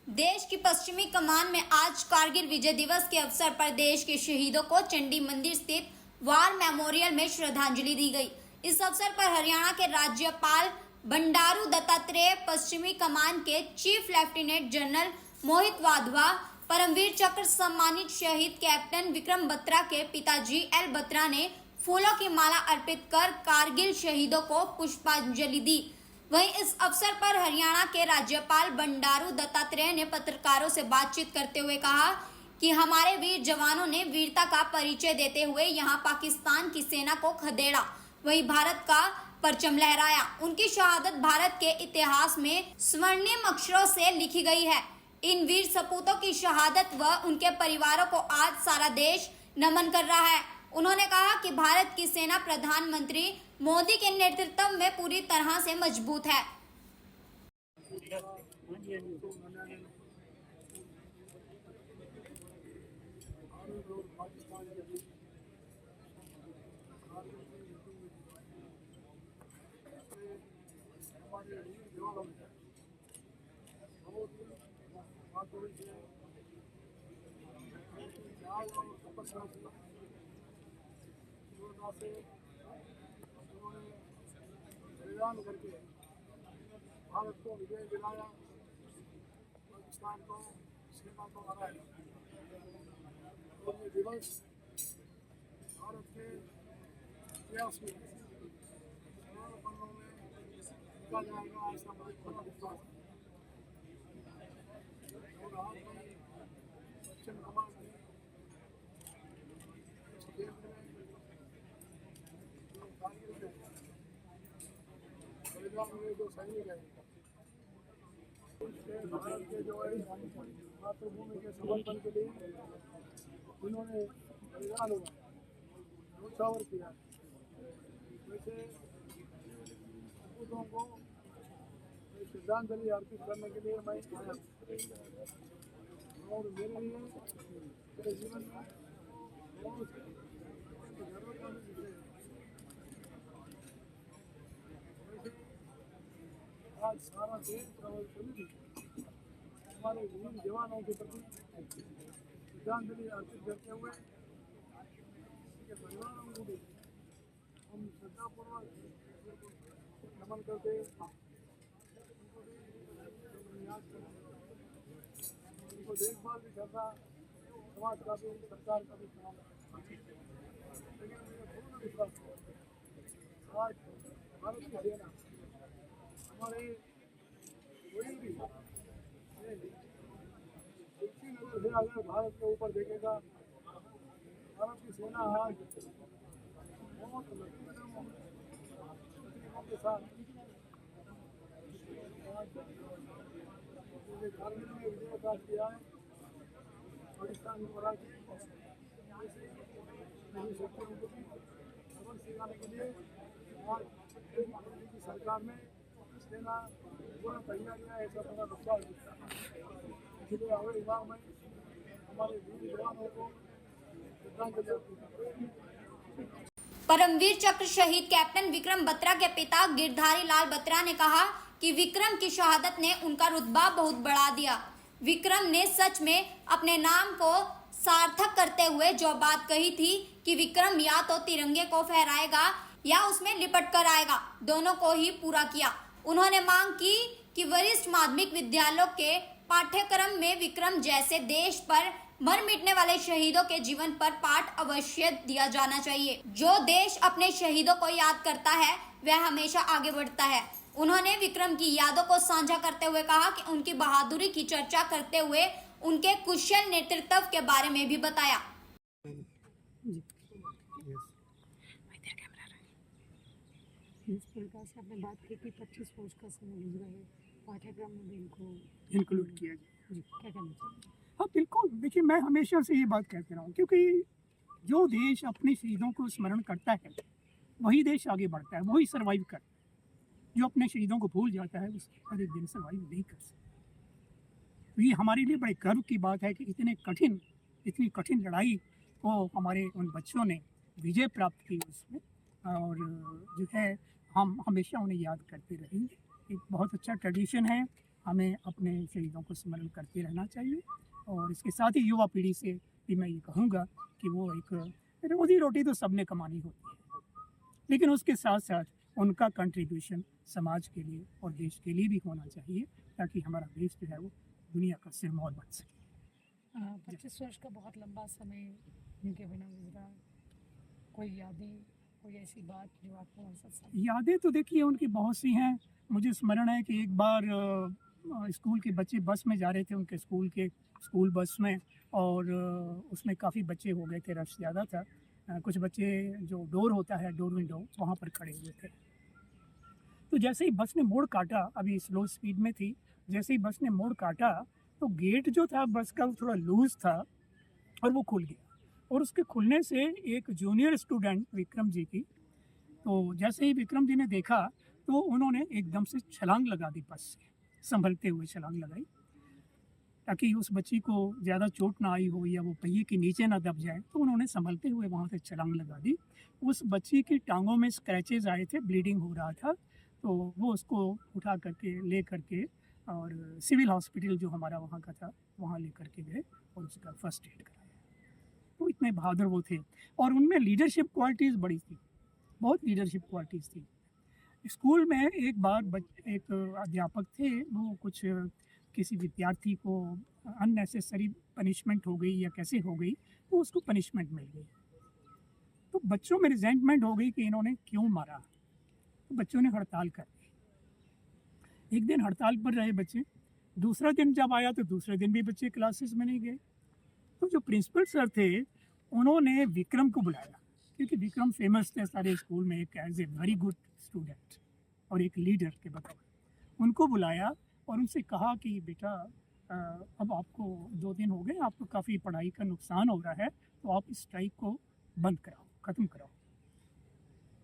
देश की पश्चिमी कमान में आज कारगिल विजय दिवस के अवसर पर देश के शहीदों को चंडी मंदिर स्थित वार मेमोरियल में श्रद्धांजलि दी गई। इस अवसर पर हरियाणा के राज्यपाल बंडारू दत्तात्रेय, पश्चिमी कमान के चीफ लेफ्टिनेंट जनरल मोहित वाधवा, परमवीर चक्र सम्मानित शहीद कैप्टन विक्रम बत्रा के पिताजी एल बत्रा ने फूलों की माला अर्पित कर कारगिल शहीदों को पुष्पांजलि दी। वहीं इस अवसर पर हरियाणा के राज्यपाल बंडारू दत्तात्रेय ने पत्रकारों से बातचीत करते हुए कहा कि हमारे वीर जवानों ने वीरता का परिचय देते हुए यहां पाकिस्तान की सेना को खदेड़ा, वहीं भारत का परचम लहराया। उनकी शहादत भारत के इतिहास में स्वर्णिम अक्षरों से लिखी गई है। इन वीर सपूतों की शहादत व उनके परिवारों को आज सारा देश नमन कर रहा है। उन्होंने कहा कि भारत की सेना प्रधानमंत्री मोदी के नेतृत्व में पूरी तरह से मजबूत है। से उन्होंने बलिदान करके भारत को विजय दिलाया, पाकिस्तान को सेना को हराया। और ये दिवस भारत के इतिहास में स्वर्ण पन्नों में लिखा जाएगा, ऐसा मुझे पूरा विश्वास है। और आज मैं पश्चिम कमान की इस केंद्र में जो सैनिक है, भारत के जो है मातृभूमि के समर्पण के लिए उन्होंने बलिदान न्यौछावर किया। वैसे सपूतों को श्रद्धांजलि अर्पित करने के लिए मैं आया और मेरे लिए मेरे जीवन में बहुत गर्व का विषय है। आज सारा देश और सभी हमारे वीर जवानों के प्रति श्रद्धांजलि अर्पित करते हुए उनके परिवारों को भी हम श्रद्धापूर्वक नमन करते, उनको भी याद करते, उनको देखभाल भी करना समाज का भी सरकार का भी काम है। लेकिन मुझे पूर्ण विश्वास है आज भारत की सेना हमारे कोई भी इसी नजर से अगर भारत के ऊपर देखेगा, भारत की सेना आज बहुत तकलीफों के साथ कारगिल में विजय प्राप्त किया है। पाकिस्तान को हरा के शक्तियों को खबर सिखाने के लिए आज मोदी की सरकार में सेना पूरा तैयारियां ऐसा पूरा विश्वास दिखता है। इसलिए अगले बार में हमारे वीर जवानों को श्रद्धांजलि अर्पित करते हैं। परमवीर चक्र शहीद कैप्टन विक्रम बत्रा के पिता गिरधारी लाल बत्रा ने कहा कि विक्रम की शहादत ने उनका रुतबा बहुत बढ़ा दिया। विक्रम ने सच में अपने नाम को सार्थक करते हुए जो बात कही थी कि विक्रम या तो तिरंगे को फहराएगा या उसमें लिपट कर आएगा, दोनों को ही पूरा किया। उन्होंने मांग की कि वरिष्ठ माध्यमिक विद्यालयों के पाठ्यक्रम में विक्रम जैसे देश पर मर मिटने वाले शहीदों के जीवन पर पाठ अवश्य दिया जाना चाहिए। जो देश अपने शहीदों को याद करता है वह हमेशा आगे बढ़ता है। उन्होंने विक्रम की यादों को साझा करते हुए कहा कि उनकी बहादुरी की चर्चा करते हुए उनके कुशल नेतृत्व के बारे में भी बताया। इस प्रकार से आपने बात की कि 25 वर्ष का समय गुजरा है, पाठ्यक्रम में भी इनको इंक्लूड किया जाए। जी क्या कहना चाहिए? हाँ बिल्कुल, देखिए मैं हमेशा से ये बात कहते रहा हूँ, क्योंकि जो देश अपने शहीदों को स्मरण करता है वही देश आगे बढ़ता है, वही सर्वाइव करता है। जो अपने शहीदों को भूल जाता है उस हर एक दिन सर्वाइव नहीं कर सकता। तो ये हमारे लिए बड़े गर्व की बात है कि इतनी कठिन लड़ाई को हमारे उन बच्चों ने विजय प्राप्त की उसमें, और जो है हम हमेशा उन्हें याद करते रहेंगे। एक बहुत अच्छा ट्रेडिशन है हमें अपने शहीदों को स्मरण करते रहना चाहिए। और इसके साथ ही युवा पीढ़ी से भी मैं ये कहूँगा कि वो एक रोज़ी रोटी तो सबने कमानी होती है, लेकिन उसके साथ साथ उनका कंट्रीब्यूशन समाज के लिए और देश के लिए भी होना चाहिए, ताकि हमारा देश जो है वो दुनिया का सिरमौर बन सके। 25 वर्ष का बहुत लंबा समय उनके बिना गुजरा। कोई यादें, कोई ऐसी बात जो आपको हमेशा यादें तो देखिए उनकी बहुत सी हैं। मुझे स्मरण है कि एक बार स्कूल के बच्चे बस में जा रहे थे, उनके स्कूल बस में, और उसमें काफ़ी बच्चे हो गए थे, रश ज़्यादा था। कुछ बच्चे जो डोर होता है, डोर विंडो, वहाँ पर खड़े हुए थे। तो जैसे ही बस ने मोड़ काटा, अभी स्लो स्पीड में थी, जैसे ही बस ने मोड़ काटा तो गेट जो था बस का वो थोड़ा लूज़ था और वो खुल गया। और उसके खुलने से एक जूनियर स्टूडेंट विक्रम जी की, तो जैसे ही विक्रम जी ने देखा तो उन्होंने एकदम से छलांग लगा दी, बस से संभलते हुए छलांग लगाई, ताकि उस बच्ची को ज़्यादा चोट ना आई हो या वो पहिए के नीचे ना दब जाए। तो उन्होंने संभलते हुए वहाँ से छलांग लगा दी। उस बच्ची की टांगों में स्क्रैचेस आए थे, ब्लीडिंग हो रहा था, तो वो उसको उठा करके ले करके और सिविल हॉस्पिटल जो हमारा वहाँ का था वहाँ ले करके गए और उसका फर्स्ट एड कराया। तो इतने बहादुर वो थे और उनमें लीडरशिप क्वालिटीज़ बड़ी थी, बहुत लीडरशिप क्वालिटीज़ थी। स्कूल में एक बार एक अध्यापक थे, वो कुछ किसी विद्यार्थी को अननेसेसरी पनिशमेंट हो गई या कैसे हो गई, तो उसको पनिशमेंट मिल गई। तो बच्चों में रिजेंटमेंट हो गई कि इन्होंने क्यों मारा, तो बच्चों ने हड़ताल कर दी। एक दिन हड़ताल पर रहे बच्चे, दूसरा दिन जब आया तो दूसरे दिन भी बच्चे क्लासेस में नहीं गए। तो जो प्रिंसिपल सर थे उन्होंने विक्रम को बुलाया, क्योंकि विक्रम फेमस थे सारे स्कूल में एक as a very good student और एक लीडर के बतौर। उनको बुलाया और उनसे कहा कि बेटा अब आपको 2 दिन हो गए, आपको काफ़ी पढ़ाई का नुकसान हो रहा है, तो आप इस स्ट्राइक को बंद कराओ, ख़त्म कराओ।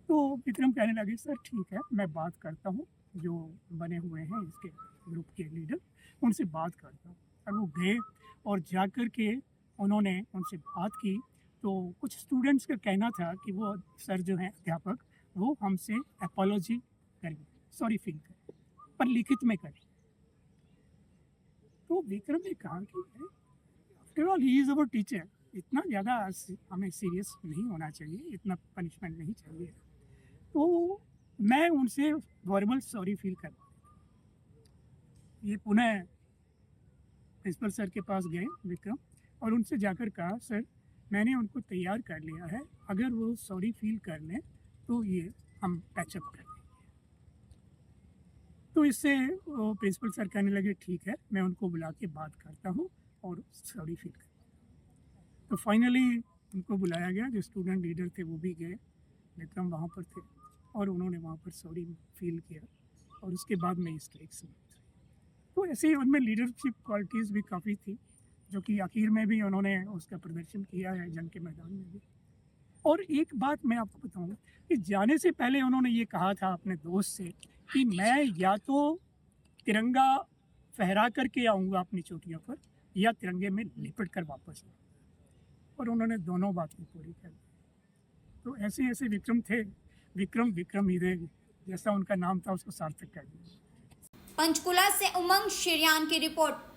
तो विक्रम कहने लगे सर ठीक है, मैं बात करता हूँ, जो बने हुए हैं इसके ग्रुप के लीडर, उनसे बात करता हूँ। और वो गए और जा कर के उन्होंने उनसे बात की। तो कुछ स्टूडेंट्स का कहना था कि वो सर जो हैं अध्यापक, वो हमसे एपोलॉजी करें, सॉरी फील करें, पर लिखित में करें। तो विक्रम ने कहा कि after all he is our teacher, इतना ज़्यादा हमें सीरियस नहीं होना चाहिए, इतना पनिशमेंट नहीं चाहिए। तो मैं उनसे वर्बल सॉरी फील करवा देता। ये पुनः प्रिंसिपल सर के पास गए विक्रम और उनसे जाकर कहा सर मैंने उनको तैयार कर लिया है, अगर वो सॉरी फील कर लें तो ये हम पैचअप कर देंगे। तो इससे वो प्रिंसिपल सर कहने लगे ठीक है, मैं उनको बुला के बात करता हूँ और सॉरी फील कर। तो फाइनली उनको बुलाया गया, जो स्टूडेंट लीडर थे वो भी गए, विक्रम वहाँ पर थे और उन्होंने वहाँ पर सॉरी फील किया और उसके बाद में स्ट्राइक समाप्त हुई। तो ऐसे ही उनमें लीडरशिप क्वालिटीज़ भी काफ़ी थी, जो कि आखिर में भी उन्होंने उसका प्रदर्शन किया है जंग के मैदान में भी। और एक बात मैं आपको बताऊं कि जाने से पहले उन्होंने ये कहा था अपने दोस्त से कि मैं या तो तिरंगा फहरा करके आऊँगा अपनी चोटियों पर या तिरंगे में लिपट कर वापस आऊँगा, और उन्होंने दोनों बातें पूरी कर दी। तो ऐसे ऐसे विक्रम थे, विक्रम हीरे, जैसा उनका नाम था उसको सार्थक कर दिया। पंचकुला से उमंग शिरयान की रिपोर्ट।